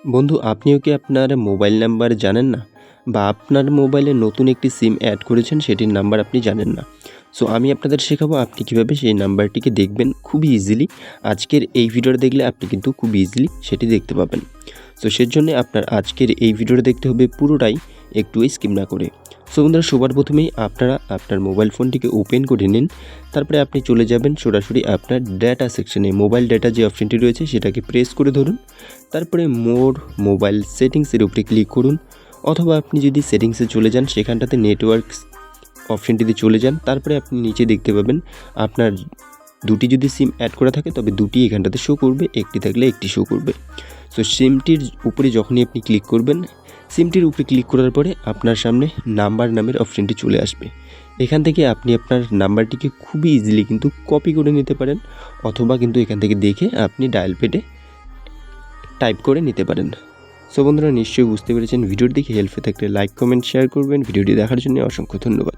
বন্ধু, আপনিও কি আপনার মোবাইল নাম্বার জানেন না? বা আপনার মোবাইলে নতুন একটি সিম অ্যাড করেছেন, সেটির নাম্বার আপনি জানেন না। সো আমি আপনাদের শেখাবো আপনি কীভাবে সেই নাম্বারটিকে দেখবেন খুবই ইজিলি। আজকের এই ভিডিওটা দেখলে আপনি কিন্তু খুব ইজিলি সেটি দেখতে পাবেন। সো সেজন্য আপনার আজকের এই ভিডিওটা দেখতে হবে পুরোটাই, একটু স্কিপ না করে। সো বন্ধুরা, সবার প্রথমেই আপনারা আপনার মোবাইল ফোনটিকে ওপেন করে নিন। তারপরে আপনি চলে যাবেন সরাসরি আপনার ডেটা সেকশনে। মোবাইল ডেটা যে অপশনটি রয়েছে সেটাকে প্রেস করে ধরুন। তারপরে মোর মোবাইল সেটিংসের উপরে ক্লিক করুন, অথবা আপনি যদি সেটিংসে চলে যান সেখানটাতে নেটওয়ার্কস অপশনটিতে চলে যান। তারপরে আপনি নিচে দেখতে পাবেন আপনার দুটি যদি সিম অ্যাড করা থাকে তবে দুটি এখানটাতে শো করবে, একটি থাকলে একটি শো করবে। সো সিমটির উপরে যখনই আপনি ক্লিক করবেন, সিমটির উপরে ক্লিক করার পরে আপনার সামনে নাম্বার নামের অপশনটি চলে আসবে। এখান থেকে আপনি আপনার নাম্বারটিকে খুবই ইজিলি কিন্তু কপি করে নিতে পারেন, অথবা কিন্তু এখান থেকে দেখে আপনি ডায়াল প্যাডে টাইপ করে নিতে পারেন। সো বন্ধুরা, নিশ্চয়ই বুঝতে পেরেছেন। ভিডিওটি দেখে হেল্প হয়ে থাকলে লাইক, কমেন্ট, শেয়ার করবেন। ভিডিওটি দেখার জন্য অসংখ্য ধন্যবাদ।